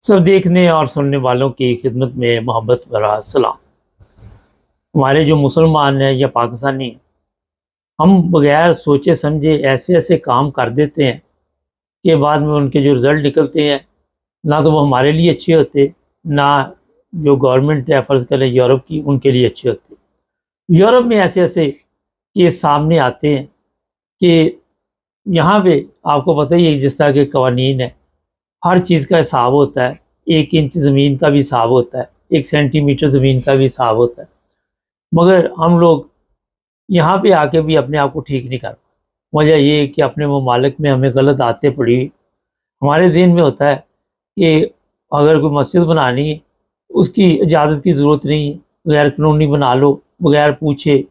سب دیکھنے اور سننے والوں کی خدمت میں محبت بھرا سلام۔ ہمارے جو مسلمان ہیں یا پاکستانی ہیں، ہم بغیر سوچے سمجھے ایسے ایسے کام کر دیتے ہیں کہ بعد میں ان کے جو رزلٹ نکلتے ہیں نہ تو وہ ہمارے لیے اچھے ہوتے، نہ جو گورنمنٹ ہے فرض کریں یورپ کی ان کے لیے اچھے ہوتے۔ یورپ میں ایسے ایسے کیس سامنے آتے ہیں کہ یہاں پہ آپ کو پتہ ہی ہے جس طرح کے قوانین ہیں، ہر چیز کا حساب ہوتا ہے، 1 انچ زمین کا بھی حساب ہوتا ہے، 1 سینٹی میٹر زمین کا بھی حساب ہوتا ہے، مگر ہم لوگ یہاں پہ آ کے بھی اپنے آپ کو ٹھیک نہیں کر پاتے۔ وجہ یہ ہے کہ اپنے ممالک میں ہمیں غلط عادتیں پڑی ہوئی، ہمارے ذہن میں ہوتا ہے کہ اگر کوئی مسجد بنانی ہے اس کی اجازت کی ضرورت نہیں ہے، غیر قانونی بنا لو، بغیر پوچھے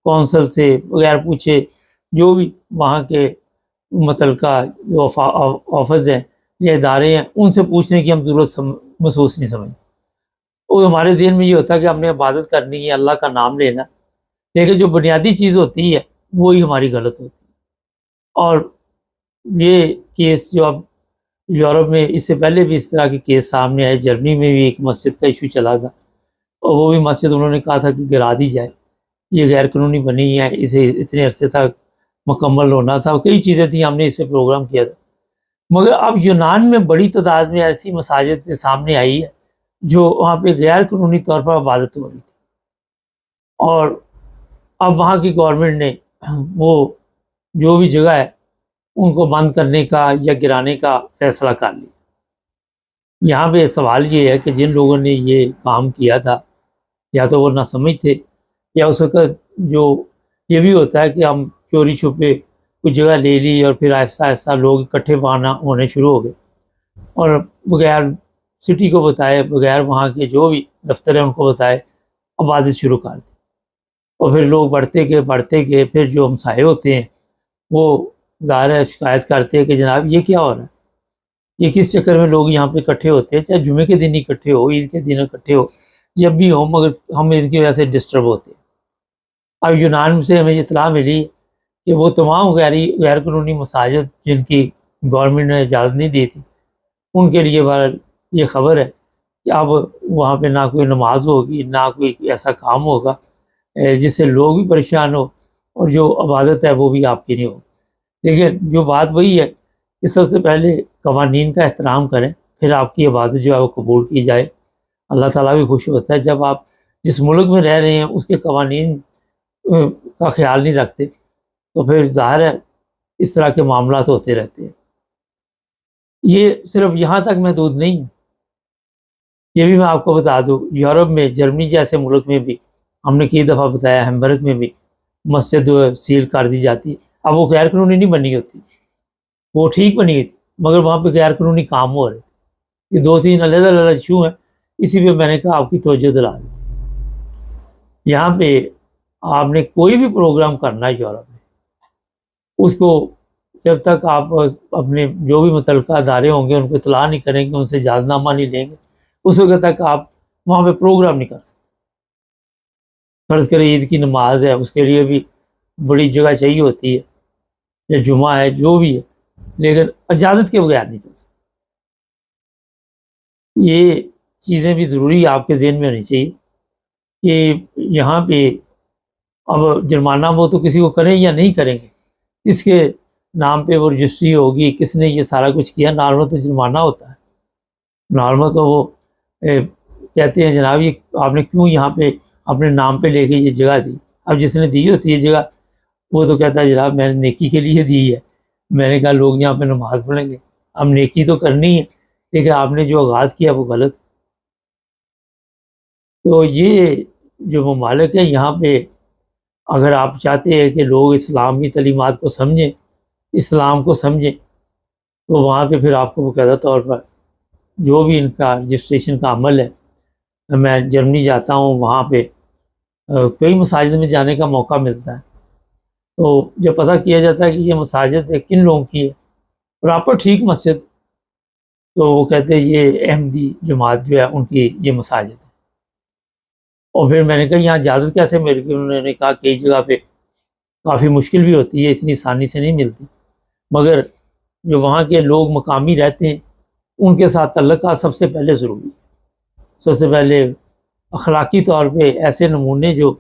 کونسل سے، بغیر پوچھے جو بھی وہاں کے متعلقہ جو آفس ہیں یا ادارے ہیں ان سے پوچھنے کی ہم ضرورت محسوس نہیں سمجھتے۔ اور ہمارے ذہن میں یہ ہوتا ہے کہ ہم نے عبادت کرنی ہے، اللہ کا نام لینا، لیکن جو بنیادی چیز ہوتی ہے وہی ہماری غلط ہوتی ہے۔ اور یہ کیس جو اب یورپ میں اس سے پہلے بھی اس طرح کے کیس سامنے آئے، جرمنی میں بھی ایک مسجد کا ایشو چلا تھا اور وہ بھی مسجد انہوں نے کہا تھا کہ گرا دی جائے، یہ غیر قانونی بنی ہے، اسے اتنے عرصے تک مکمل ہونا تھا، کئی چیزیں تھیں، ہم نے اس پہ پروگرام کیا تھا۔ مگر اب یونان میں بڑی تعداد میں ایسی مساجد سامنے آئی ہے جو وہاں پہ غیر قانونی طور پر عبادت ہو رہی تھی، اور اب وہاں کی گورنمنٹ نے وہ جو بھی جگہ ہے ان کو بند کرنے کا یا گرانے کا فیصلہ کر لیا۔ یہاں پہ سوال یہ ہے کہ جن لوگوں نے یہ کام کیا تھا یا تو وہ نہ سمجھ تھے، یا اس وقت جو یہ بھی ہوتا ہے کہ ہم چوری چھپے کچھ جگہ لے لی اور پھر آہستہ آہستہ لوگ اکٹھے ہونے شروع ہو گئے اور بغیر سٹی کو بتائے، بغیر وہاں کے جو بھی دفتر ہیں ان کو بتائے عبادت شروع کر دی، اور پھر لوگ بڑھتے گئے، پھر جو ہمسائے ہوتے ہیں وہ ظاہر ہے شکایت کرتے ہیں کہ جناب یہ کیا ہو رہا ہے، یہ کس چکر میں لوگ یہاں پہ اکٹھے ہوتے ہیں، چاہے جمعے کے دن ہی اکٹھے ہو، عید کے دن اکٹھے ہو، جب بھی ہو، مگر ہم ان کی وجہ سے ڈسٹرب ہوتے ہیں۔ اب یونان سے ہمیں اطلاع ملی کہ وہ تمام غیر قانونی مساجد جن کی گورنمنٹ نے اجازت نہیں دی تھی ان کے لیے بہرحال یہ خبر ہے کہ اب وہاں پہ نہ کوئی نماز ہوگی، نہ کوئی ایسا کام ہوگا جس سے لوگ بھی پریشان ہو اور جو عبادت ہے وہ بھی آپ کی نہیں ہو۔ لیکن جو بات وہی ہے کہ سب سے پہلے قوانین کا احترام کریں، پھر آپ کی عبادت جو ہے وہ قبول کی جائے۔ اللہ تعالیٰ بھی خوش ہوتا ہے جب آپ جس ملک میں رہ رہے ہیں اس کے قوانین کا خیال نہیں رکھتے، تو پھر ظاہر ہے اس طرح کے معاملات ہوتے رہتے ہیں۔ یہ صرف یہاں تک محدود نہیں ہے، یہ بھی میں آپ کو بتا دوں، یورپ میں جرمنی جیسے ملک میں بھی ہم نے کئی دفعہ بتایا، ہیمبرگ میں بھی مسجد سیل کر دی جاتی ہے۔ اب وہ غیر قانونی نہیں بنی ہوتی، وہ ٹھیک بنی ہوئی تھی، مگر وہاں پہ غیر قانونی کام ہو رہے تھے۔ یہ 2-3 علیحدہ علیحدہ ایشو ہیں، اسی پہ میں نے کہا آپ کی توجہ دلا دی۔ یہاں پہ آپ نے کوئی بھی پروگرام کرنا ہے یورپ میں، اس کو جب تک آپ اپنے جو بھی متعلقہ ادارے ہوں گے ان کو اطلاع نہیں کریں گے، ان سے اجازت نامہ نہیں لیں گے، اس وقت تک آپ وہاں پہ پروگرام نہیں کر سکتے۔ فرض کریں عید کی نماز ہے، اس کے لیے بھی بڑی جگہ چاہیے ہوتی ہے، یا جمعہ ہے، جو بھی ہے، لیکن اجازت کے بغیر نہیں چل سکتا۔ یہ چیزیں بھی ضروری آپ کے ذہن میں ہونی چاہیے کہ یہاں پہ اب جرمانہ وہ تو کسی کو کریں یا نہیں کریں گے، کس کے نام پہ وہ رجسٹری ہوگی، کس نے یہ سارا کچھ کیا، نارمل تو جرمانہ ہوتا ہے، نارمل تو وہ کہتے ہیں جناب یہ آپ نے کیوں یہاں پہ اپنے نام پہ لے کے یہ جگہ دی۔ اب جس نے دی ہوتی ہے جگہ وہ تو کہتا ہے جناب میں نے نیکی کے لیے دی ہے، میں نے کہا لوگ یہاں پہ نماز پڑھیں گے، اب نیکی تو کرنی ہے، لیکن آپ نے جو آغاز کیا وہ غلط۔ تو یہ جو ممالک ہے یہاں پہ اگر آپ چاہتے ہیں کہ لوگ اسلامی تعلیمات کو سمجھیں، اسلام کو سمجھیں، تو وہاں پہ پھر آپ کو باقاعدہ طور پر جو بھی ان کا رجسٹریشن کا عمل ہے، میں جرمنی جاتا ہوں، وہاں پہ کئی مساجد میں جانے کا موقع ملتا ہے، تو جب پتہ کیا جاتا ہے کہ یہ مساجد کن لوگوں کی ہے، پراپر ٹھیک مسجد، تو وہ کہتے ہیں یہ احمدی جماعت جو ہے ان کی یہ مساجد ہے۔ اور پھر میں نے کہا یہاں اجازت کیسے مل گئی؟ انہوں نے کہا کئی جگہ پہ کافی مشکل بھی ہوتی ہے، اتنی آسانی سے نہیں ملتی، مگر جو وہاں کے لوگ مقامی رہتے ہیں ان کے ساتھ تعلقات سب سے پہلے ضروری ہے. سب سے پہلے اخلاقی طور پہ ایسے نمونے جو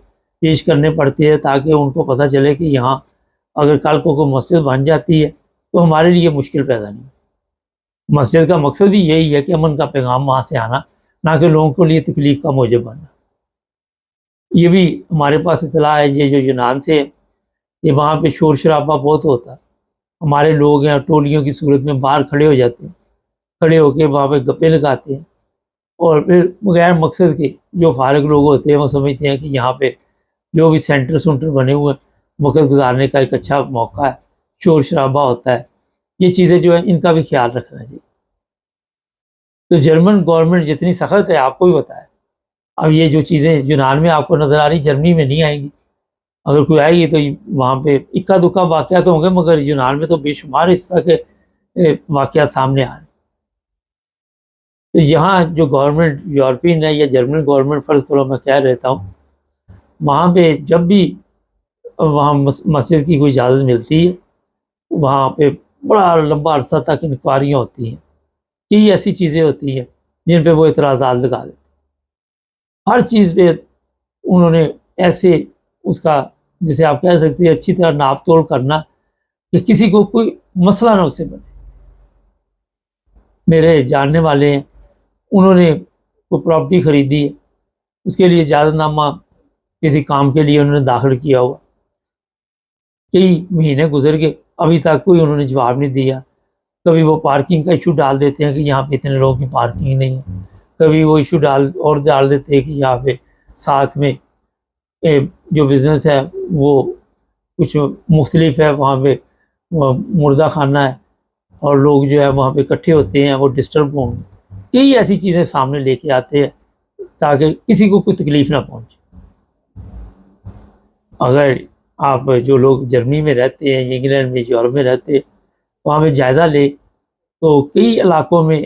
پیش کرنے پڑتے ہیں تاکہ ان کو پتہ چلے کہ یہاں اگر کل کو کوئی مسجد بن جاتی ہے تو ہمارے لیے مشکل پیدا نہیں. مسجد کا مقصد بھی یہی ہے کہ امن کا پیغام وہاں سے آنا، نہ کہ لوگوں کے لیے تکلیف کا موجب بننا. یہ بھی ہمارے پاس اطلاع ہے یہ جو یونان سے یہ وہاں پہ شور شرابہ بہت ہوتا ہے. ہمارے لوگ ہیں ٹولیوں کی صورت میں باہر کھڑے ہو جاتے ہیں، کھڑے ہو کے وہاں پہ گپے لگاتے ہیں، اور پھر بغیر مقصد کے جو فارغ لوگ ہوتے ہیں وہ سمجھتے ہیں کہ یہاں پہ جو بھی سینٹر بنے ہوئے ہیں وقت گزارنے کا ایک اچھا موقع ہے، شور شرابہ ہوتا ہے. یہ چیزیں جو ہیں ان کا بھی خیال رکھنا چاہیے. تو جرمن گورنمنٹ جتنی سخت ہے آپ کو بھی پتہ ہے. اب یہ جو چیزیں یونان میں آپ کو نظر آ رہی جرمنی میں نہیں آئیں گی. اگر کوئی آئے گی تو وہاں پہ اکا دکا واقعات ہوں گے، مگر یونان میں تو بے شمار اس طرح کے واقعات سامنے آ رہے ہیں. تو یہاں جو گورنمنٹ یورپین ہے یا جرمن گورنمنٹ فرض کرو میں کہہ رہتا ہوں، وہاں پہ جب بھی وہاں مسجد کی کوئی اجازت ملتی ہے وہاں پہ بڑا لمبا عرصہ تک انکوائریاں ہوتی ہیں. کئی ایسی چیزیں ہوتی ہیں جن پہ وہ اعتراضات لگا دیتے. ہر چیز پہ انہوں نے ایسے اس کا جسے آپ کہہ سکتے ہیں اچھی طرح ناپ توڑ کرنا کہ کسی کو کوئی مسئلہ نہ اس سے بنے. میرے جاننے والے ہیں، انہوں نے کوئی پراپرٹی خریدی ہے، اس کے لیے اجازت نامہ کسی کام کے لیے انہوں نے داخل کیا ہوا، کئی مہینے گزر گئے ابھی تک کوئی انہوں نے جواب نہیں دیا. کبھی وہ پارکنگ کا ایشو ڈال دیتے ہیں کہ یہاں پہ اتنے لوگوں کی پارکنگ نہیں ہے، کبھی وہ ایشو ڈال دیتے ہیں کہ یہاں پہ ساتھ میں جو بزنس ہے وہ کچھ مختلف ہے، وہاں پہ مردہ خانہ ہے اور لوگ جو ہے وہاں پہ اکٹھے ہوتے ہیں وہ ڈسٹرب ہوں گے. کئی ایسی چیزیں سامنے لے کے آتے ہیں تاکہ کسی کو کوئی تکلیف نہ پہنچے. اگر آپ جو لوگ جرمنی میں رہتے ہیں، انگلینڈ میں، یورپ میں رہتے ہیں، وہاں پہ جائزہ لے تو کئی علاقوں میں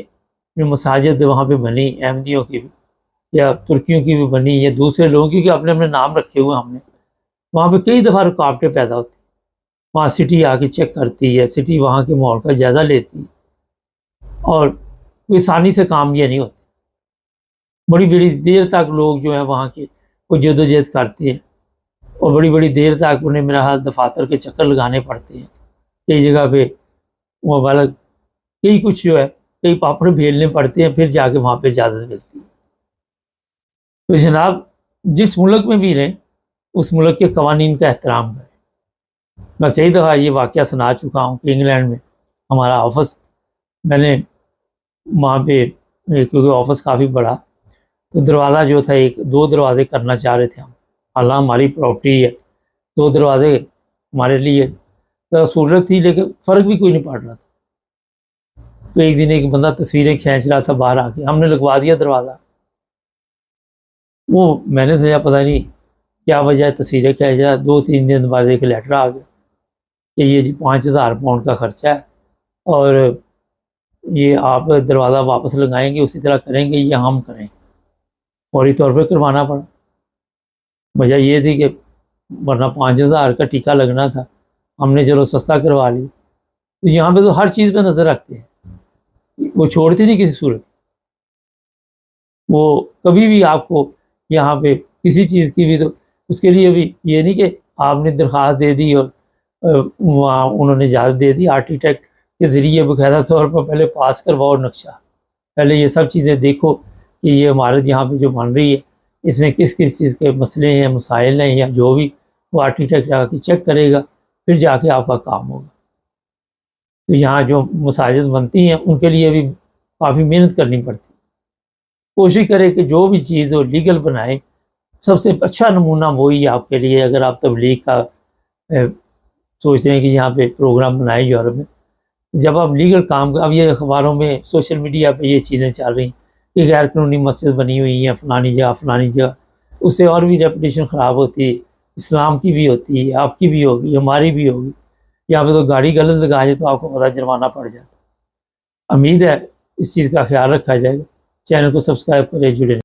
جو مساجد وہاں پہ بنی احمدیوں کی بھی یا ترکیوں کی بھی بنی یا دوسرے لوگوں کی، کہ اپنے اپنے نام رکھے ہوئے ہم نے، وہاں پہ کئی دفعہ رکاوٹیں پیدا ہوتی. وہاں سٹی آ کے چیک کرتی ہے، سٹی وہاں کے ماحول کا جائزہ لیتی ہے اور کوئی آسانی سے کام یہ نہیں ہوتا. بڑی بڑی دیر تک لوگ جو ہیں وہاں کے وہ جدوجہد کرتے ہیں اور بڑی بڑی دیر تک انہیں میرا حال دفاتر کے چکر لگانے پڑتے ہیں. کئی جگہ پہ وہ بالک کئی کچھ جو ہے کئی پاپڑ بھیلنے پڑتے ہیں، پھر جا کے وہاں پہ اجازت ملتی ہے. تو جناب جس ملک میں بھی رہیں اس ملک کے قوانین کا احترام کریں. میں کئی دفعہ یہ واقعہ سنا چکا ہوں کہ انگلینڈ میں ہمارا آفس، میں نے وہاں پہ کیونکہ آفس کافی بڑا تو دروازہ جو تھا ایک دو دروازے کرنا چاہ رہے تھے ہم، حالانکہ ہماری پراپرٹی ہے، دو دروازے ہمارے لیے سہولت تھی لیکن فرق بھی کوئی نہیں پڑ رہا تھا. تو ایک دن ایک بندہ تصویریں کھینچ رہا تھا باہر آ کے، ہم نے لگوا دیا دروازہ. وہ میں نے سمجھا پتہ نہیں کیا وجہ ہے تصویریں کھینچ رہا. 2-3 دن بعد ایک لیٹر آ گیا کہ یہ جی 5,000 پاؤنڈ کا خرچہ ہے اور یہ آپ دروازہ واپس لگائیں گے اسی طرح کریں گے یا ہم کریں. فوری طور پہ کروانا پڑا. وجہ یہ تھی کہ ورنہ 5,000 کا ٹیکہ لگنا تھا، ہم نے چلو سستا کروا لی. تو یہاں پہ تو ہر چیز پہ نظر رکھتے ہیں، وہ چھوڑتے نہیں کسی صورت. وہ کبھی بھی آپ کو یہاں پہ کسی چیز کی بھی تو اس کے لیے بھی یہ نہیں کہ آپ نے درخواست دے دی اور وہاں انہوں نے اجازت دے دی. آرکیٹیکٹ کے ذریعے باقاعدہ طور پر پہلے پاس کرواؤ نقشہ، پہلے یہ سب چیزیں دیکھو کہ یہ عمارت یہاں پہ جو بن رہی ہے اس میں کس کس چیز کے مسئلے ہیں، مسائل ہیں یا جو بھی، وہ آرکیٹیکٹ جا کے چیک کرے گا پھر جا کے آپ کا کام ہوگا. تو یہاں جو مساجد بنتی ہیں ان کے لیے بھی کافی محنت کرنی پڑتی. کوشش کرے کہ جو بھی چیز ہو لیگل بنائے. سب سے اچھا نمونہ وہی آپ کے لیے، اگر آپ تبلیغ کا سوچتے ہیں کہ یہاں پہ پروگرام بنائے یورپ میں، جب آپ لیگل کام، اب یہ اخباروں میں سوشل میڈیا پہ یہ چیزیں چل رہی ہیں کہ غیر قانونی مسجد بنی ہوئی ہیں فلانی جگہ، اس سے اور بھی ریپوٹیشن خراب ہوتی ہے. اسلام کی بھی ہوتی ہے، آپ کی بھی ہوگی، ہماری بھی ہوگی. یہاں پہ تو گاڑی غلط لگا جائے تو آپ کو پتہ جرمانہ پڑ جاتا. امید ہے اس چیز کا خیال رکھا جائے گا. چینل کو سبسکرائب کریں، جڑے